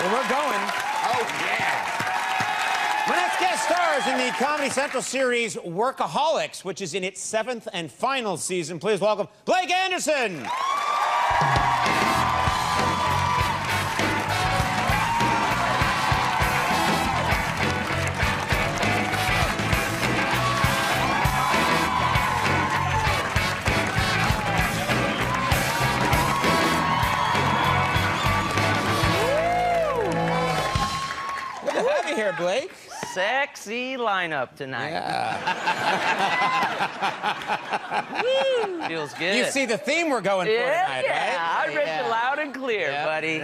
Well, we're going. Oh, yeah. My next guest stars in the Comedy Central series Workaholics, which is in its 7th and final season. Please welcome Blake Anderson. Here, Blake. Sexy lineup tonight. Yeah. Woo, feels good. You see the theme we're going for tonight, right? Yeah, I read it loud and clear, buddy.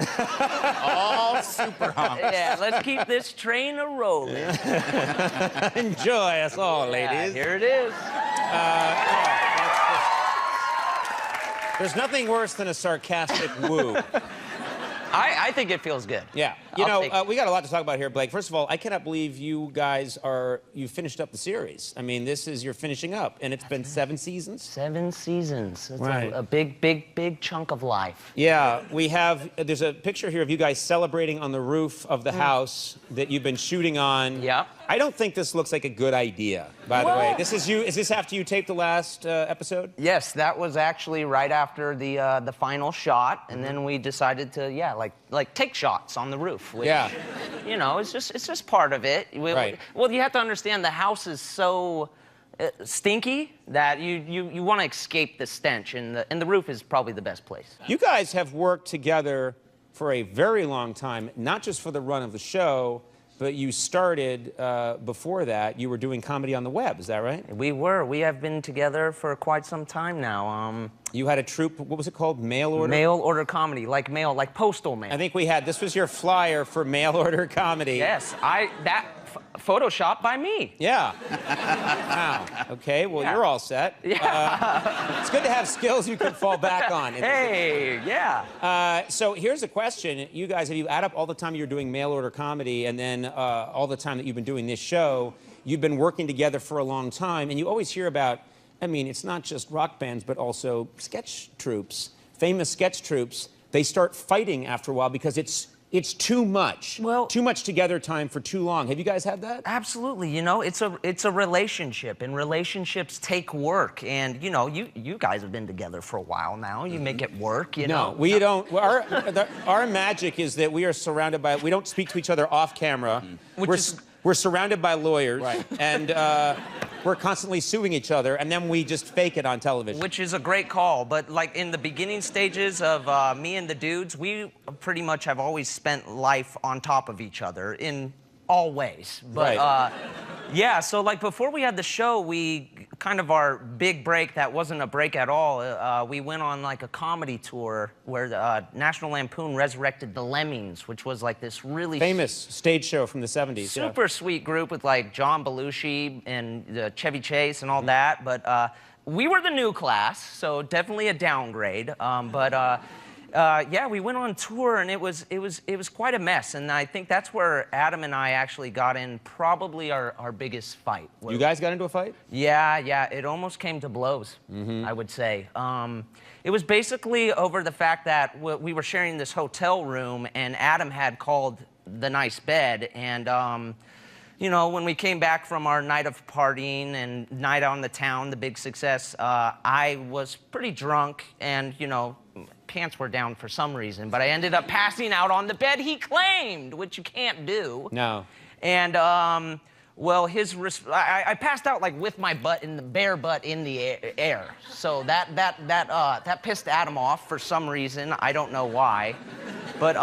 All super hunks. Yeah, let's keep this train a-rolling. Enjoy us all, ladies. Here it is. There's nothing worse than a sarcastic woo. I think it feels good. Yeah. You know, we got a lot to talk about here, Blake. First of all, I cannot believe you guys you finished up the series. I mean, you're finishing up, and it's been 7 seasons? 7 seasons. It's right. a big chunk of life. Yeah, there's a picture here of you guys celebrating on the roof of the house that you've been shooting on. Yep. I don't think this looks like a good idea, by the way. Is this after you taped the last episode? Yes, that was actually right after the final shot, and then we decided to, like take shots on the roof. Which, you know, it's just part of it. Right. Well, you have to understand the house is so stinky that you want to escape the stench, and the roof is probably the best place. You guys have worked together for a very long time, not just for the run of the show, but you started, before that, you were doing comedy on the web, is that right? We were. We have been together for quite some time now. You had a troupe, what was it called, Mail Order? Mail Order Comedy, like postal mail. I think this was your flyer for Mail Order Comedy. Yes, Photoshopped by me. Yeah. Wow. Okay, well, you're all set. Yeah. It's good to have skills you can fall back on. Hey, yeah. So here's a question. You guys, if you add up all the time you're doing Mail Order Comedy and then all the time that you've been doing this show, you've been working together for a long time, and you always hear about, I mean, it's not just rock bands, but also sketch troupes, famous sketch troupes. They start fighting after a while because it's too much. Well, too much together time for too long. Have you guys had that? Absolutely. You know, it's a relationship, and relationships take work. And you know, you guys have been together for a while now. You make it work. You know. No, we don't. Our magic is that we are surrounded by. We don't speak to each other off camera. We're surrounded by lawyers, right. And we're constantly suing each other, and then we just fake it on television. Which is a great call, but like in the beginning stages of me and the dudes, we pretty much have always spent life on top of each other in all ways. But yeah, so like before we had the show, our big break that wasn't a break at all, we went on like a comedy tour where the National Lampoon resurrected the Lemmings, which was like this really famous stage show from the 70s. Super sweet group with like John Belushi and Chevy Chase and all that, but we were the new class, so definitely a downgrade. Yeah, we went on tour, and it was quite a mess, and I think that's where Adam and I actually got in probably our biggest fight. You guys got into a fight? Yeah, it almost came to blows, I would say. It was basically over the fact that we were sharing this hotel room, and Adam had called the nice bed, and you know, when we came back from our night of partying and night on the town, the big success, I was pretty drunk, and you know, pants were down for some reason, but I ended up passing out on the bed he claimed, which you can't do. No. And well, I passed out like with my bare butt in the air. So that pissed Adam off for some reason. I don't know why, but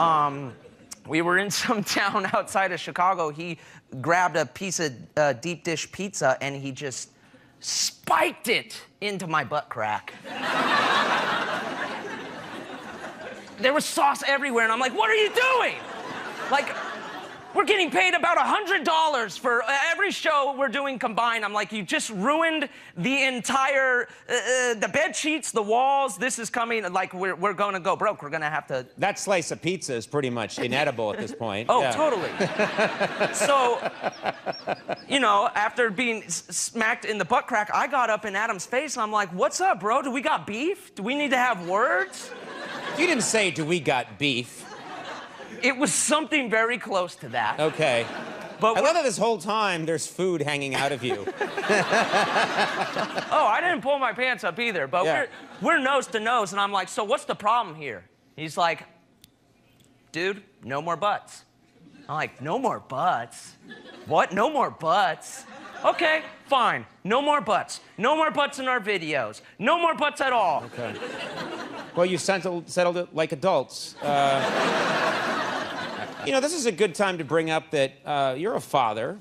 we were in some town outside of Chicago. He grabbed a piece of deep dish pizza and he just spiked it into my butt crack. There was sauce everywhere, and I'm like, what are you doing? Like, we're getting paid about $100 for every show we're doing combined. I'm like, you just ruined the entire, the bed sheets, the walls. This is coming, like, we're going to go broke. We're going to have to... That slice of pizza is pretty much inedible at this point. Oh, yeah. Totally. So, you know, after being smacked in the butt crack, I got up in Adam's face, and I'm like, what's up, bro? Do we got beef? Do we need to have words? You didn't say, do we got beef? It was something very close to that. Okay. But I love that this whole time there's food hanging out of you. oh, I didn't pull my pants up either, but Yeah. we're nose to nose, and I'm like, so what's the problem here? He's like, dude, no more butts. I'm like, no more butts? What? No more butts? Okay, fine. No more butts. No more butts in our videos. No more butts at all. Okay. Well, you settled it like adults. You know, this is a good time to bring up that you're a father.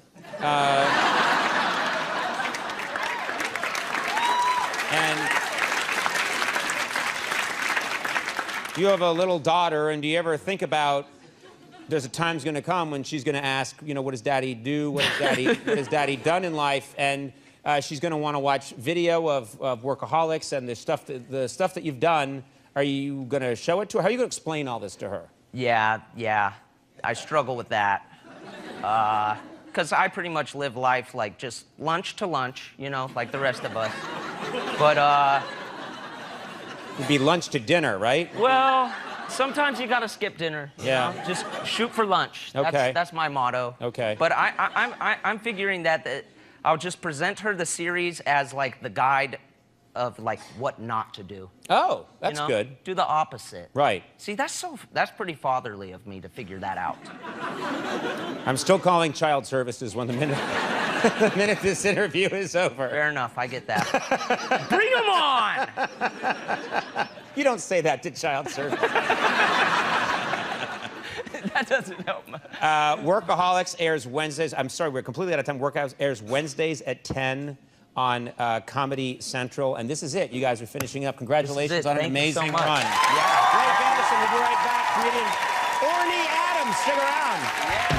And you have a little daughter, and do you ever think about there's a time's going to come when she's going to ask, you know, what does Daddy do? What has Daddy done in life? And she's going to want to watch video of Workaholics and the stuff that you've done. Are you going to show it to her? How are you going to explain all this to her? Yeah. I struggle with that. Because I pretty much live life like just lunch to lunch, you know, like the rest of us. But, It'd be lunch to dinner, right? well, sometimes you gotta skip dinner. You Yeah. know? Just shoot for lunch. Okay. That's my motto. Okay. But I'm figuring that I'll just present her the series as like the guide of like what not to do. Oh, that's you know? good. Do the opposite. Right. See, that's pretty fatherly of me to figure that out. I'm still calling child services when the minute this interview is over. Fair enough, I get that. Bring them on! You don't say that to child service. That doesn't help. Workaholics airs Wednesdays. I'm sorry, we're completely out of time. Workaholics airs Wednesdays at 10 on Comedy Central. And this is it. You guys are finishing up. Congratulations on an Thank you so amazing much. run. Yeah. Blake Anderson will be right back. Comedian Orny Adams, stick around. Yeah.